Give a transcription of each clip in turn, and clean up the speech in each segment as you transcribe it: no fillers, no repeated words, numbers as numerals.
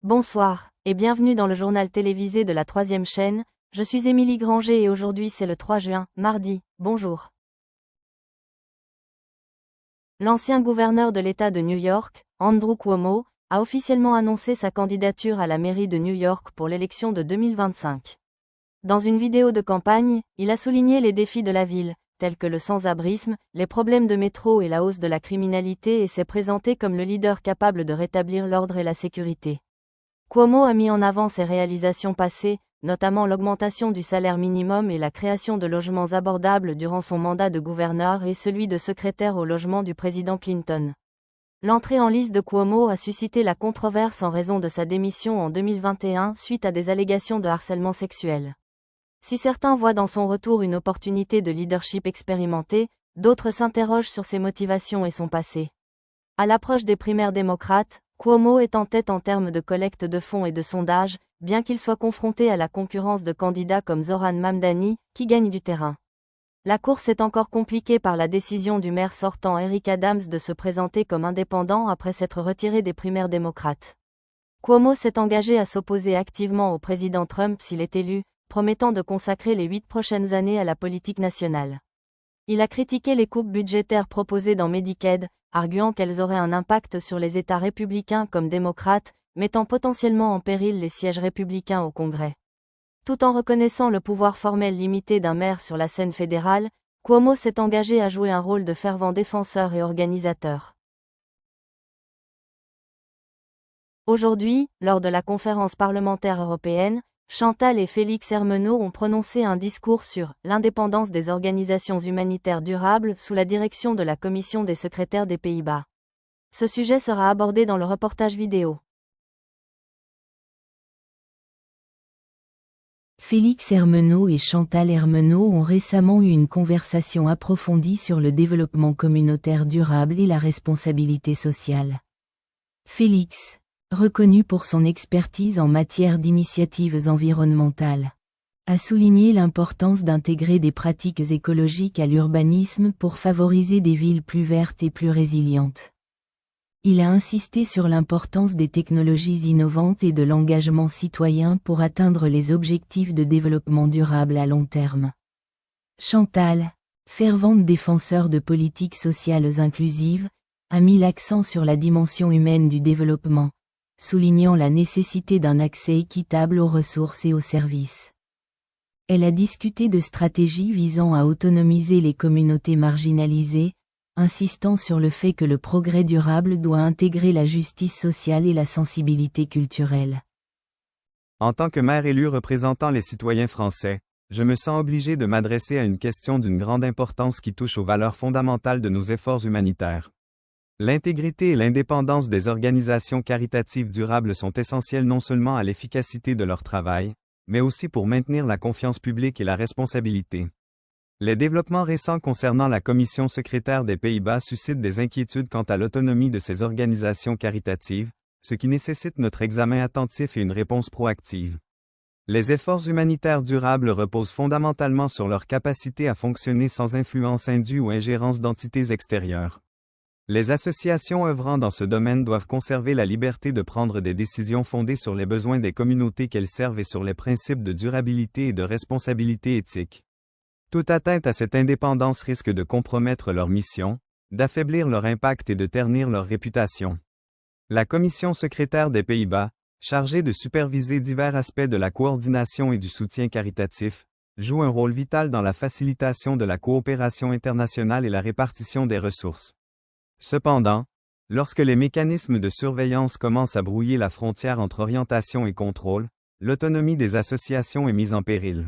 Bonsoir, et bienvenue dans le journal télévisé de la 3e chaîne, je suis Émilie Granger et aujourd'hui c'est le 3 juin, mardi, bonjour. L'ancien gouverneur de l'État de New York, Andrew Cuomo, a officiellement annoncé sa candidature à la mairie de New York pour l'élection de 2025. Dans une vidéo de campagne, il a souligné les défis de la ville, tels que le sans-abrisme, les problèmes de métro et la hausse de la criminalité et s'est présenté comme le leader capable de rétablir l'ordre et la sécurité. Cuomo a mis en avant ses réalisations passées, notamment l'augmentation du salaire minimum et la création de logements abordables durant son mandat de gouverneur et celui de secrétaire au logement du président Clinton. L'entrée en lice de Cuomo a suscité la controverse en raison de sa démission en 2021 suite à des allégations de harcèlement sexuel. Si certains voient dans son retour une opportunité de leadership expérimenté, d'autres s'interrogent sur ses motivations et son passé. À l'approche des primaires démocrates, Cuomo est en tête en termes de collecte de fonds et de sondages, bien qu'il soit confronté à la concurrence de candidats comme Zoran Mamdani, qui gagnent du terrain. La course est encore compliquée par la décision du maire sortant Eric Adams de se présenter comme indépendant après s'être retiré des primaires démocrates. Cuomo s'est engagé à s'opposer activement au président Trump s'il est élu, promettant de consacrer les 8 prochaines années à la politique nationale. Il a critiqué les coupes budgétaires proposées dans Medicaid, arguant qu'elles auraient un impact sur les États républicains comme démocrates, mettant potentiellement en péril les sièges républicains au Congrès. Tout en reconnaissant le pouvoir formel limité d'un maire sur la scène fédérale, Cuomo s'est engagé à jouer un rôle de fervent défenseur et organisateur. Aujourd'hui, lors de la conférence parlementaire européenne, Chantal et Félix Hermenot ont prononcé un discours sur « l'indépendance des organisations humanitaires durables » sous la direction de la Commission des secrétaires des Pays-Bas. Ce sujet sera abordé dans le reportage vidéo. Félix Hermenot et Chantal Hermenot ont récemment eu une conversation approfondie sur le développement communautaire durable et la responsabilité sociale. Félix, reconnu pour son expertise en matière d'initiatives environnementales, a souligné l'importance d'intégrer des pratiques écologiques à l'urbanisme pour favoriser des villes plus vertes et plus résilientes. Il a insisté sur l'importance des technologies innovantes et de l'engagement citoyen pour atteindre les objectifs de développement durable à long terme. Chantal, fervente défenseur de politiques sociales inclusives, a mis l'accent sur la dimension humaine du développement, soulignant la nécessité d'un accès équitable aux ressources et aux services. Elle a discuté de stratégies visant à autonomiser les communautés marginalisées, insistant sur le fait que le progrès durable doit intégrer la justice sociale et la sensibilité culturelle. En tant que maire élu représentant les citoyens français, je me sens obligé de m'adresser à une question d'une grande importance qui touche aux valeurs fondamentales de nos efforts humanitaires. L'intégrité et l'indépendance des organisations caritatives durables sont essentielles non seulement à l'efficacité de leur travail, mais aussi pour maintenir la confiance publique et la responsabilité. Les développements récents concernant la Commission secrétaire des Pays-Bas suscitent des inquiétudes quant à l'autonomie de ces organisations caritatives, ce qui nécessite notre examen attentif et une réponse proactive. Les efforts humanitaires durables reposent fondamentalement sur leur capacité à fonctionner sans influence indue ou ingérence d'entités extérieures. Les associations œuvrant dans ce domaine doivent conserver la liberté de prendre des décisions fondées sur les besoins des communautés qu'elles servent et sur les principes de durabilité et de responsabilité éthique. Toute atteinte à cette indépendance risque de compromettre leur mission, d'affaiblir leur impact et de ternir leur réputation. La Commission secrétaire des Pays-Bas, chargée de superviser divers aspects de la coordination et du soutien caritatif, joue un rôle vital dans la facilitation de la coopération internationale et la répartition des ressources. Cependant, lorsque les mécanismes de surveillance commencent à brouiller la frontière entre orientation et contrôle, l'autonomie des associations est mise en péril.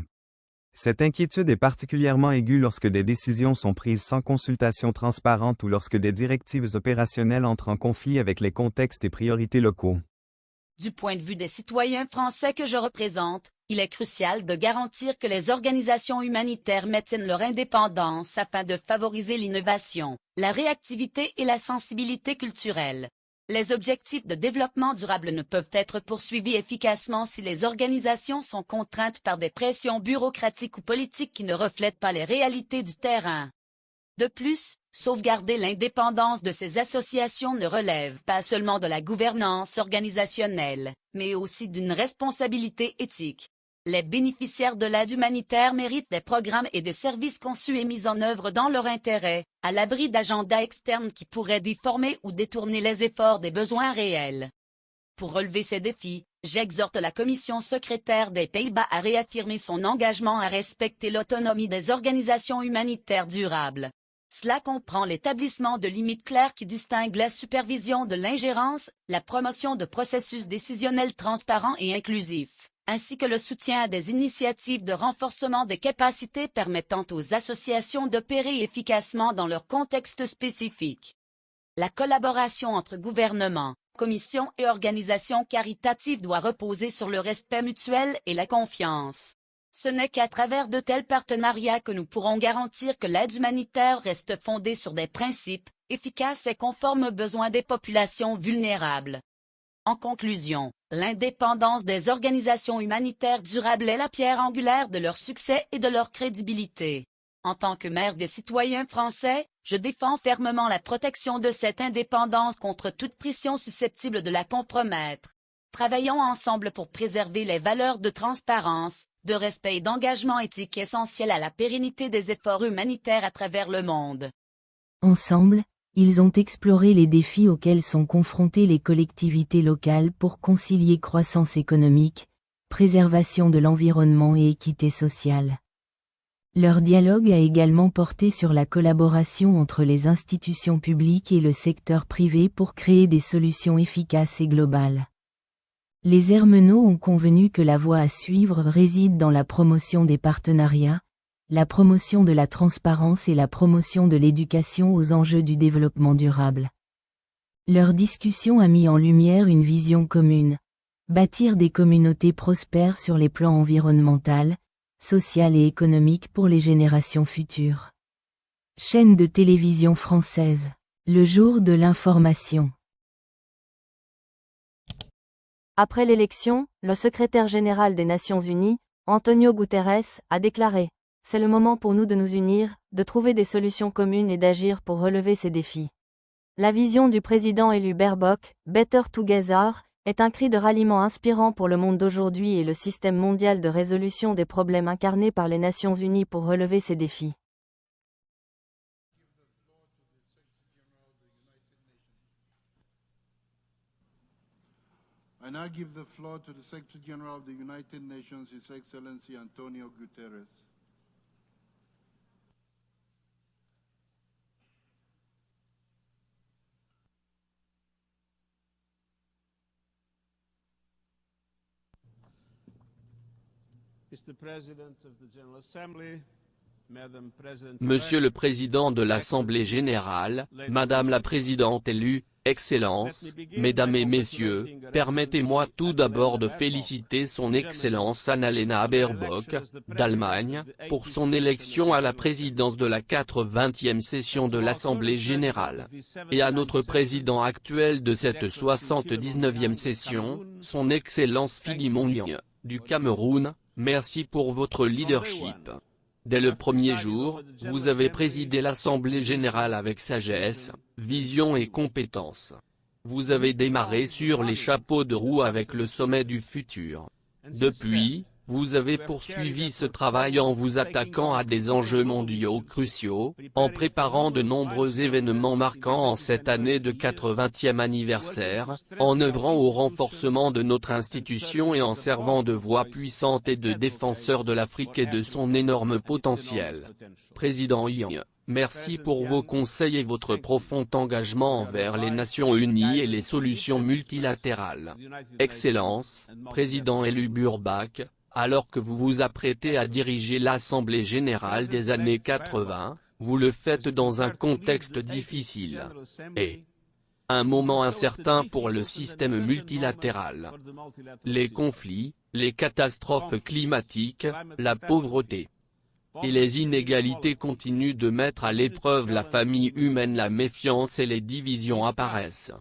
Cette inquiétude est particulièrement aiguë lorsque des décisions sont prises sans consultation transparente ou lorsque des directives opérationnelles entrent en conflit avec les contextes et priorités locaux. Du point de vue des citoyens français que je représente, il est crucial de garantir que les organisations humanitaires maintiennent leur indépendance afin de favoriser l'innovation, la réactivité et la sensibilité culturelle. Les objectifs de développement durable ne peuvent être poursuivis efficacement si les organisations sont contraintes par des pressions bureaucratiques ou politiques qui ne reflètent pas les réalités du terrain. De plus, sauvegarder l'indépendance de ces associations ne relève pas seulement de la gouvernance organisationnelle, mais aussi d'une responsabilité éthique. Les bénéficiaires de l'aide humanitaire méritent des programmes et des services conçus et mis en œuvre dans leur intérêt, à l'abri d'agendas externes qui pourraient déformer ou détourner les efforts des besoins réels. Pour relever ces défis, j'exhorte la Commission secrétaire des Pays-Bas à réaffirmer son engagement à respecter l'autonomie des organisations humanitaires durables. Cela comprend l'établissement de limites claires qui distinguent la supervision de l'ingérence, la promotion de processus décisionnels transparents et inclusifs, ainsi que le soutien à des initiatives de renforcement des capacités permettant aux associations d'opérer efficacement dans leur contexte spécifique. La collaboration entre gouvernements, commissions et organisations caritatives doit reposer sur le respect mutuel et la confiance. Ce n'est qu'à travers de tels partenariats que nous pourrons garantir que l'aide humanitaire reste fondée sur des principes efficaces et conformes aux besoins des populations vulnérables. En conclusion, l'indépendance des organisations humanitaires durables est la pierre angulaire de leur succès et de leur crédibilité. En tant que maire des citoyens français, je défends fermement la protection de cette indépendance contre toute pression susceptible de la compromettre. Travaillons ensemble pour préserver les valeurs de transparence, de respect et d'engagement éthique essentiels à la pérennité des efforts humanitaires à travers le monde. Ensemble, ils ont exploré les défis auxquels sont confrontées les collectivités locales pour concilier croissance économique, préservation de l'environnement et équité sociale. Leur dialogue a également porté sur la collaboration entre les institutions publiques et le secteur privé pour créer des solutions efficaces et globales. Les Hermenaux ont convenu que la voie à suivre réside dans la promotion des partenariats, la promotion de la transparence et la promotion de l'éducation aux enjeux du développement durable. Leur discussion a mis en lumière une vision commune: bâtir des communautés prospères sur les plans environnemental, social et économique pour les générations futures. Chaîne de télévision française. Le jour de l'information. Après l'élection, le secrétaire général des Nations Unies, Antonio Guterres, a déclaré: « C'est le moment pour nous de nous unir, de trouver des solutions communes et d'agir pour relever ces défis. » La vision du président élu Baerbock, Better Together, est un cri de ralliement inspirant pour le monde d'aujourd'hui et le système mondial de résolution des problèmes incarné par les Nations Unies pour relever ces défis. I now give the floor to the Secretary General of the United Nations, His Excellency Antonio Guterres. Monsieur le Président de l'Assemblée générale, Madame la Présidente élue, Excellences, Mesdames et Messieurs, permettez-moi tout d'abord de féliciter Son Excellence Annalena Baerbock, d'Allemagne, pour son élection à la présidence de la 80e session de l'Assemblée générale. Et à notre président actuel de cette 79e session, Son Excellence Philimon Ly, du Cameroun, merci pour votre leadership. Dès le premier jour, vous avez présidé l'Assemblée générale avec sagesse, vision et compétence. Vous avez démarré sur les chapeaux de roue avec le sommet du futur. Depuis, vous avez poursuivi ce travail en vous attaquant à des enjeux mondiaux cruciaux, en préparant de nombreux événements marquants en cette année de 80e anniversaire, en œuvrant au renforcement de notre institution et en servant de voix puissante et de défenseur de l'Afrique et de son énorme potentiel. Président Ly, merci pour vos conseils et votre profond engagement envers les Nations Unies et les solutions multilatérales. Excellence, Président élu Baerbock, alors que vous vous apprêtez à diriger l'Assemblée générale des années 80, vous le faites dans un contexte difficile. Et un moment incertain pour le système multilatéral. Les conflits, les catastrophes climatiques, la pauvreté et les inégalités continuent de mettre à l'épreuve la famille humaine, la méfiance et les divisions apparaissent.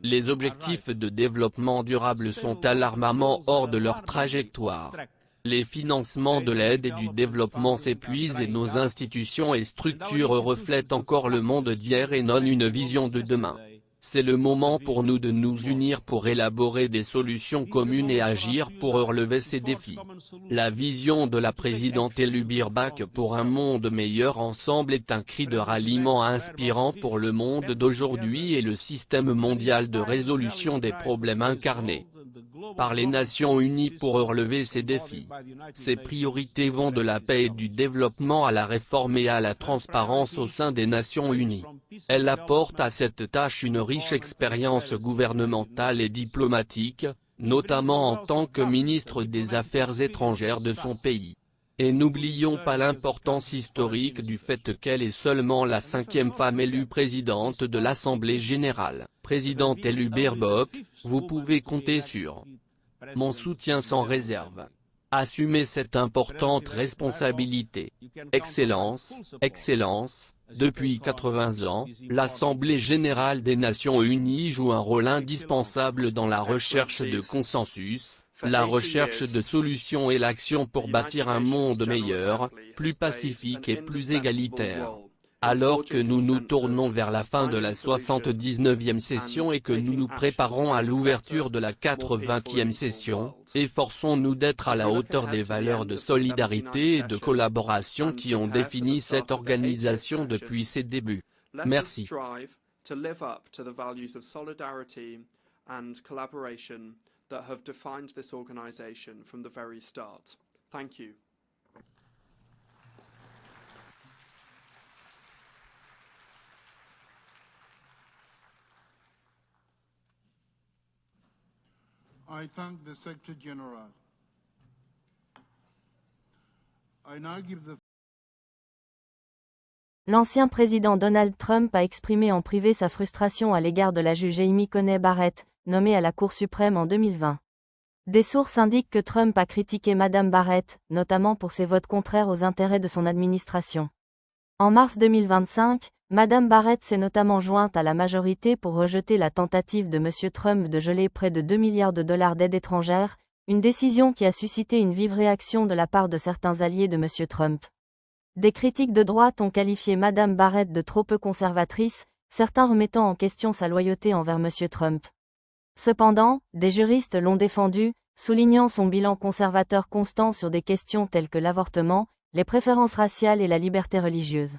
Les objectifs de développement durable sont alarmamment hors de leur trajectoire. Les financements de l'aide et du développement s'épuisent et nos institutions et structures reflètent encore le monde d'hier et non une vision de demain. C'est le moment pour nous de nous unir pour élaborer des solutions communes et agir pour relever ces défis. La vision de la présidente élue Birrbach pour un monde meilleur ensemble est un cri de ralliement inspirant pour le monde d'aujourd'hui et le système mondial de résolution des problèmes incarnés par les Nations Unies pour relever ces défis. Ces priorités vont de la paix et du développement à la réforme et à la transparence au sein des Nations Unies. Elle apporte à cette tâche une riche expérience gouvernementale et diplomatique, notamment en tant que ministre des Affaires étrangères de son pays. Et n'oublions pas l'importance historique du fait qu'elle est seulement la 5e femme élue présidente de l'Assemblée générale. Présidente élue Birrbach, vous pouvez compter sur mon soutien sans réserve. Assumez cette importante responsabilité. Excellence, Excellence, depuis 80 ans, l'Assemblée générale des Nations unies joue un rôle indispensable dans la recherche de consensus, la recherche de solutions et l'action pour bâtir un monde meilleur, plus pacifique et plus égalitaire. Alors que nous nous tournons vers la fin de la 79e session et que nous nous préparons à l'ouverture de la 80e session, efforçons-nous d'être à la hauteur des valeurs de solidarité et de collaboration qui ont défini cette organisation depuis ses débuts. Merci. I thank the Secretary General. I now give the L'ancien président Donald Trump a exprimé en privé sa frustration à l'égard de la juge Amy Coney Barrett, nommée à la Cour suprême en 2020. Des sources indiquent que Trump a critiqué Madame Barrett, notamment pour ses votes contraires aux intérêts de son administration. En mars 2025, Madame Barrett s'est notamment jointe à la majorité pour rejeter la tentative de M. Trump de geler près de 2 milliards de dollars d'aide étrangère, une décision qui a suscité une vive réaction de la part de certains alliés de M. Trump. Des critiques de droite ont qualifié Madame Barrett de trop peu conservatrice, certains remettant en question sa loyauté envers M. Trump. Cependant, des juristes l'ont défendue, soulignant son bilan conservateur constant sur des questions telles que l'avortement, les préférences raciales et la liberté religieuse.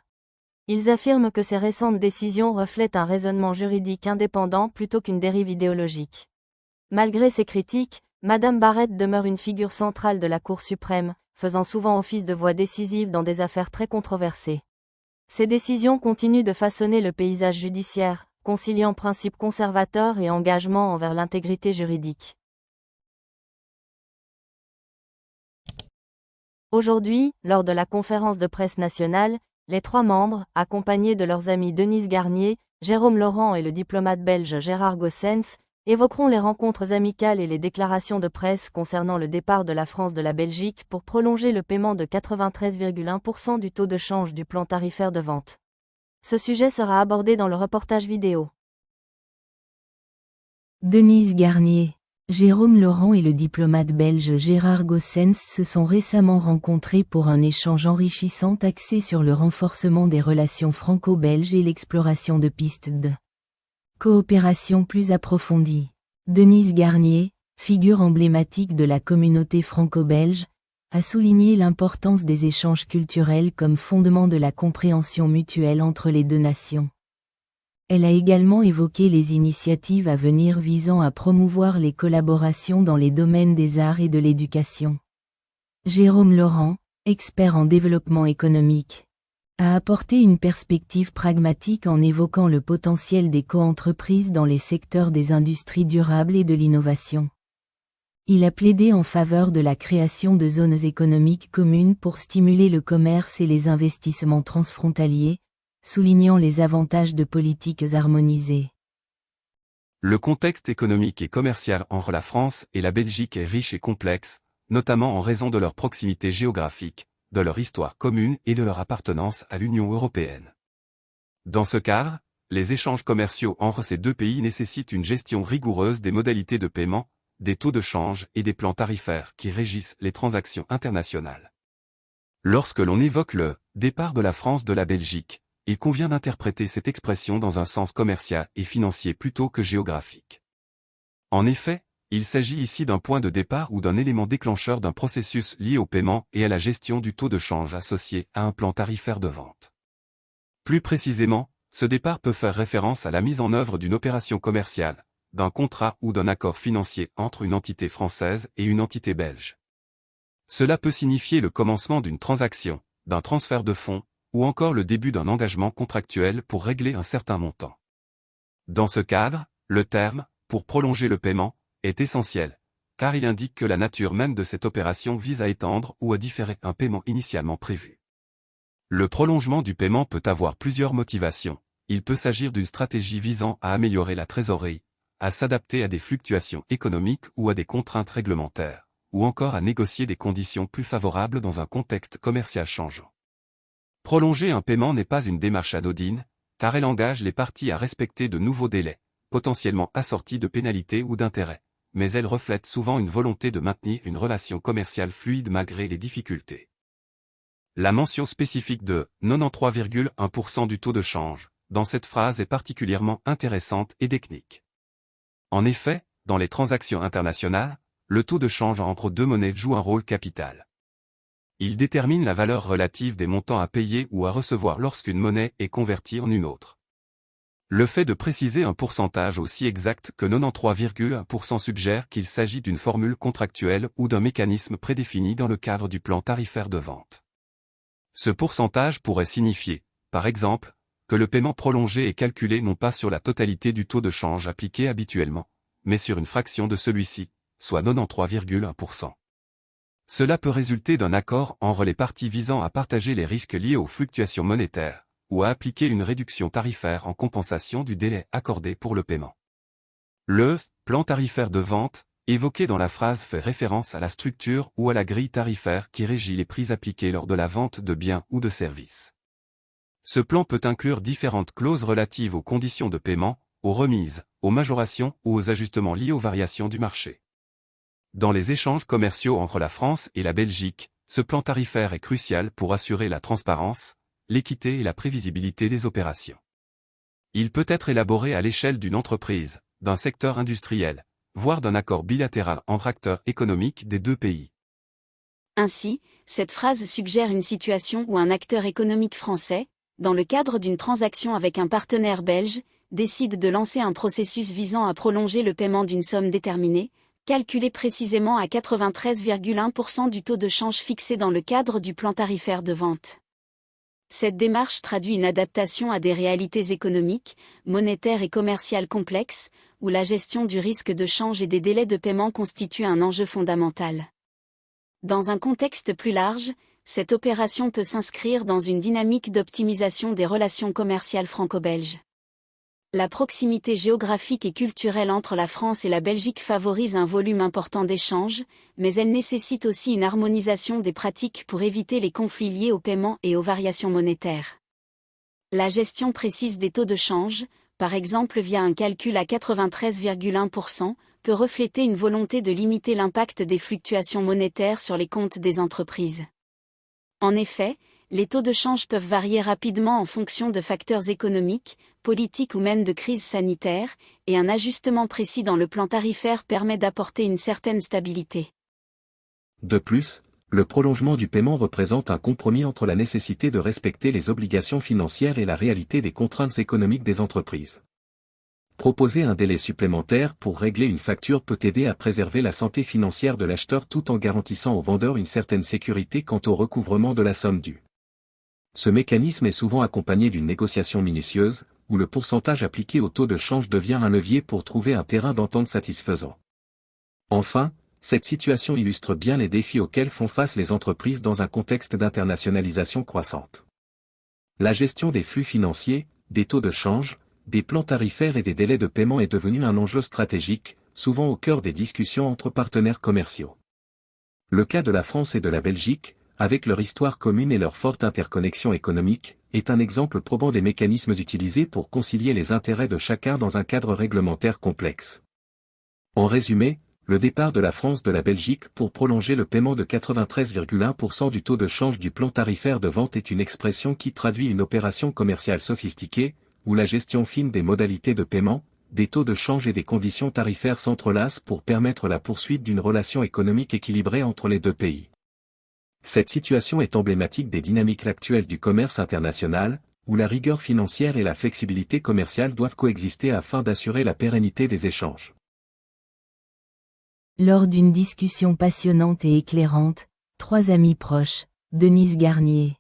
Ils affirment que ces récentes décisions reflètent un raisonnement juridique indépendant plutôt qu'une dérive idéologique. Malgré ces critiques, Madame Barrett demeure une figure centrale de la Cour suprême, faisant souvent office de voix décisive dans des affaires très controversées. Ces décisions continuent de façonner le paysage judiciaire, conciliant principes conservateurs et engagement envers l'intégrité juridique. Aujourd'hui, lors de la conférence de presse nationale, les 3 membres, accompagnés de leurs amis Denise Garnier, Jérôme Laurent et le diplomate belge Gérard Goossens, évoqueront les rencontres amicales et les déclarations de presse concernant le départ de la France de la Belgique pour prolonger le paiement de 93,1% du taux de change du plan tarifaire de vente. Ce sujet sera abordé dans le reportage vidéo. Denise Garnier, Jérôme Laurent et le diplomate belge Gérard Goossens se sont récemment rencontrés pour un échange enrichissant axé sur le renforcement des relations franco-belges et l'exploration de pistes de coopération plus approfondie. Denise Garnier, figure emblématique de la communauté franco-belge, a souligné l'importance des échanges culturels comme fondement de la compréhension mutuelle entre les deux nations. Elle a également évoqué les initiatives à venir visant à promouvoir les collaborations dans les domaines des arts et de l'éducation. Jérôme Laurent, expert en développement économique, a apporté une perspective pragmatique en évoquant le potentiel des coentreprises dans les secteurs des industries durables et de l'innovation. Il a plaidé en faveur de la création de zones économiques communes pour stimuler le commerce et les investissements transfrontaliers, soulignant les avantages de politiques harmonisées. Le contexte économique et commercial entre la France et la Belgique est riche et complexe, notamment en raison de leur proximité géographique, de leur histoire commune et de leur appartenance à l'Union européenne. Dans ce cadre, les échanges commerciaux entre ces deux pays nécessitent une gestion rigoureuse des modalités de paiement, des taux de change et des plans tarifaires qui régissent les transactions internationales. Lorsque l'on évoque le « départ de la France de la Belgique », il convient d'interpréter cette expression dans un sens commercial et financier plutôt que géographique. En effet, il s'agit ici d'un point de départ ou d'un élément déclencheur d'un processus lié au paiement et à la gestion du taux de change associé à un plan tarifaire de vente. Plus précisément, ce départ peut faire référence à la mise en œuvre d'une opération commerciale, d'un contrat ou d'un accord financier entre une entité française et une entité belge. Cela peut signifier le commencement d'une transaction, d'un transfert de fonds, ou encore le début d'un engagement contractuel pour régler un certain montant. Dans ce cadre, le terme « pour prolonger le paiement » est essentiel, car il indique que la nature même de cette opération vise à étendre ou à différer un paiement initialement prévu. Le prolongement du paiement peut avoir plusieurs motivations. Il peut s'agir d'une stratégie visant à améliorer la trésorerie, à s'adapter à des fluctuations économiques ou à des contraintes réglementaires, ou encore à négocier des conditions plus favorables dans un contexte commercial changeant. Prolonger un paiement n'est pas une démarche anodine, car elle engage les parties à respecter de nouveaux délais, potentiellement assortis de pénalités ou d'intérêts, mais elle reflète souvent une volonté de maintenir une relation commerciale fluide malgré les difficultés. La mention spécifique de 93,1% du taux de change dans cette phrase est particulièrement intéressante et technique. En effet, dans les transactions internationales, le taux de change entre deux monnaies joue un rôle capital. Il détermine la valeur relative des montants à payer ou à recevoir lorsqu'une monnaie est convertie en une autre. Le fait de préciser un pourcentage aussi exact que 93,1% suggère qu'il s'agit d'une formule contractuelle ou d'un mécanisme prédéfini dans le cadre du plan tarifaire de vente. Ce pourcentage pourrait signifier, par exemple, que le paiement prolongé est calculé non pas sur la totalité du taux de change appliqué habituellement, mais sur une fraction de celui-ci, soit 93,1%. Cela peut résulter d'un accord entre les parties visant à partager les risques liés aux fluctuations monétaires, ou à appliquer une réduction tarifaire en compensation du délai accordé pour le paiement. Le plan tarifaire de vente, évoqué dans la phrase, fait référence à la structure ou à la grille tarifaire qui régit les prix appliqués lors de la vente de biens ou de services. Ce plan peut inclure différentes clauses relatives aux conditions de paiement, aux remises, aux majorations ou aux ajustements liés aux variations du marché. Dans les échanges commerciaux entre la France et la Belgique, ce plan tarifaire est crucial pour assurer la transparence, l'équité et la prévisibilité des opérations. Il peut être élaboré à l'échelle d'une entreprise, d'un secteur industriel, voire d'un accord bilatéral entre acteurs économiques des deux pays. Ainsi, cette phrase suggère une situation où un acteur économique français, dans le cadre d'une transaction avec un partenaire belge, décide de lancer un processus visant à prolonger le paiement d'une somme déterminée, calculée précisément à 93,1% du taux de change fixé dans le cadre du plan tarifaire de vente. Cette démarche traduit une adaptation à des réalités économiques, monétaires et commerciales complexes, où la gestion du risque de change et des délais de paiement constitue un enjeu fondamental. Dans un contexte plus large, cette opération peut s'inscrire dans une dynamique d'optimisation des relations commerciales franco-belges. La proximité géographique et culturelle entre la France et la Belgique favorise un volume important d'échanges, mais elle nécessite aussi une harmonisation des pratiques pour éviter les conflits liés au paiement et aux variations monétaires. La gestion précise des taux de change, par exemple via un calcul à 93,1%, peut refléter une volonté de limiter l'impact des fluctuations monétaires sur les comptes des entreprises. En effet, les taux de change peuvent varier rapidement en fonction de facteurs économiques, politiques ou même de crises sanitaires, et un ajustement précis dans le plan tarifaire permet d'apporter une certaine stabilité. De plus, le prolongement du paiement représente un compromis entre la nécessité de respecter les obligations financières et la réalité des contraintes économiques des entreprises. Proposer un délai supplémentaire pour régler une facture peut aider à préserver la santé financière de l'acheteur tout en garantissant au vendeur une certaine sécurité quant au recouvrement de la somme due. Ce mécanisme est souvent accompagné d'une négociation minutieuse, où le pourcentage appliqué au taux de change devient un levier pour trouver un terrain d'entente satisfaisant. Enfin, cette situation illustre bien les défis auxquels font face les entreprises dans un contexte d'internationalisation croissante. La gestion des flux financiers, des taux de change, des plans tarifaires et des délais de paiement est devenue un enjeu stratégique, souvent au cœur des discussions entre partenaires commerciaux. Le cas de la France et de la Belgique, avec leur histoire commune et leur forte interconnexion économique, est un exemple probant des mécanismes utilisés pour concilier les intérêts de chacun dans un cadre réglementaire complexe. En résumé, le départ de la France de la Belgique pour prolonger le paiement de 93,1% du taux de change du plan tarifaire de vente est une expression qui traduit une opération commerciale sophistiquée, où la gestion fine des modalités de paiement, des taux de change et des conditions tarifaires s'entrelacent pour permettre la poursuite d'une relation économique équilibrée entre les deux pays. Cette situation est emblématique des dynamiques actuelles du commerce international, où la rigueur financière et la flexibilité commerciale doivent coexister afin d'assurer la pérennité des échanges. Lors d'une discussion passionnante et éclairante, trois amis proches, Denise Garnier,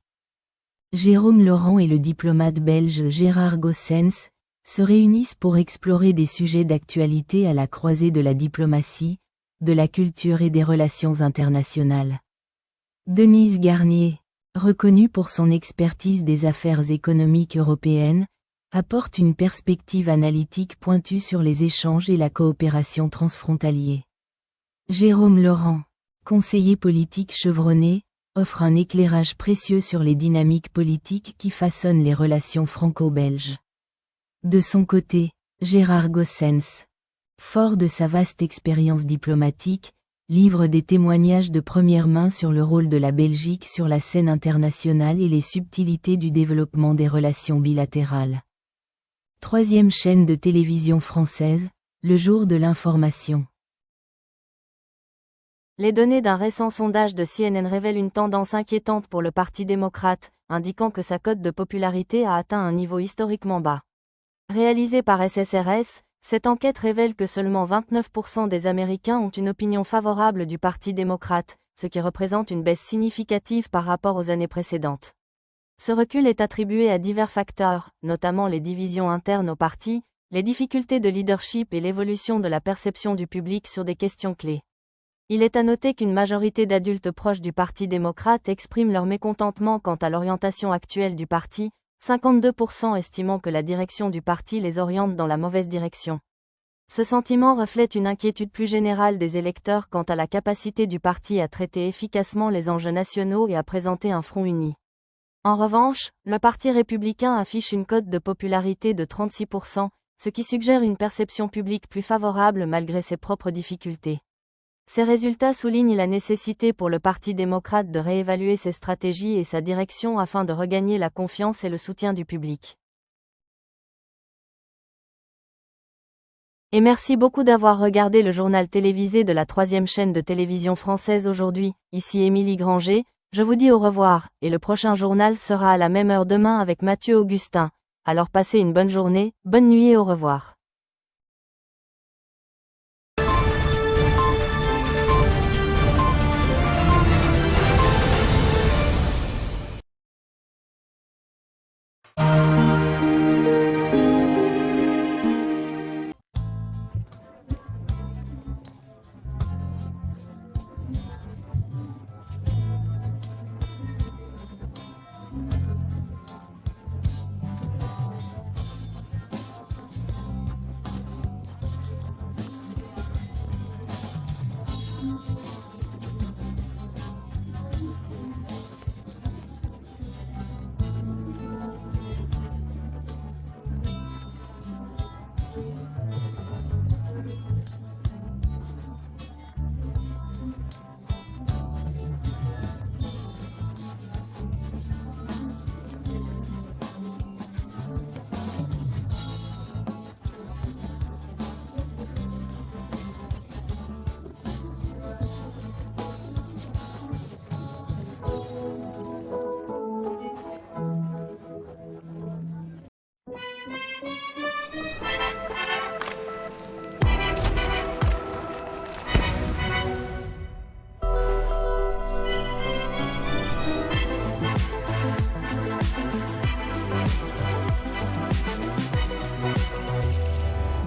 Jérôme Laurent et le diplomate belge Gérard Goossens, se réunissent pour explorer des sujets d'actualité à la croisée de la diplomatie, de la culture et des relations internationales. Denise Garnier, reconnue pour son expertise des affaires économiques européennes, apporte une perspective analytique pointue sur les échanges et la coopération transfrontaliers. Jérôme Laurent, conseiller politique chevronné, offre un éclairage précieux sur les dynamiques politiques qui façonnent les relations franco-belges. De son côté, Gérard Goossens, fort de sa vaste expérience diplomatique, livre des témoignages de première main sur le rôle de la Belgique sur la scène internationale et les subtilités du développement des relations bilatérales. Troisième chaîne de télévision française, le jour de l'information. Les données d'un récent sondage de CNN révèlent une tendance inquiétante pour le Parti démocrate, indiquant que sa cote de popularité a atteint un niveau historiquement bas. Réalisée par SSRS, cette enquête révèle que seulement 29% des Américains ont une opinion favorable du Parti démocrate, ce qui représente une baisse significative par rapport aux années précédentes. Ce recul est attribué à divers facteurs, notamment les divisions internes au parti, les difficultés de leadership et l'évolution de la perception du public sur des questions clés. Il est à noter qu'une majorité d'adultes proches du Parti démocrate expriment leur mécontentement quant à l'orientation actuelle du parti, 52% estimant que la direction du parti les oriente dans la mauvaise direction. Ce sentiment reflète une inquiétude plus générale des électeurs quant à la capacité du parti à traiter efficacement les enjeux nationaux et à présenter un front uni. En revanche, le Parti républicain affiche une cote de popularité de 36%, ce qui suggère une perception publique plus favorable malgré ses propres difficultés. Ces résultats soulignent la nécessité pour le Parti démocrate de réévaluer ses stratégies et sa direction afin de regagner la confiance et le soutien du public. Et merci beaucoup d'avoir regardé le journal télévisé de la troisième chaîne de télévision française aujourd'hui. Ici Émilie Granger, je vous dis au revoir, et le prochain journal sera à la même heure demain avec Mathieu Augustin. Alors passez une bonne journée, bonne nuit et au revoir.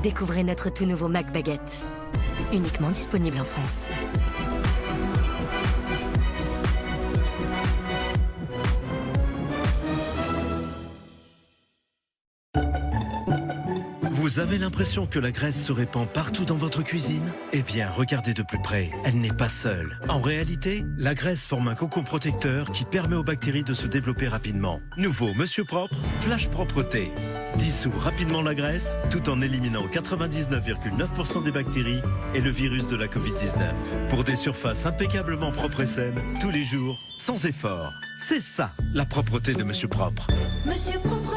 Découvrez notre tout nouveau Mac Baguette, uniquement disponible en France. Vous avez l'impression que la graisse se répand partout dans votre cuisine? Eh bien, regardez de plus près, elle n'est pas seule. En réalité, la graisse forme un cocon protecteur qui permet aux bactéries de se développer rapidement. Nouveau Monsieur Propre, Flash Propreté. Dissout rapidement la graisse, tout en éliminant 99,9% des bactéries et le virus de la Covid-19. Pour des surfaces impeccablement propres et saines, tous les jours, sans effort. C'est ça, la propreté de Monsieur Propre. Monsieur Propre.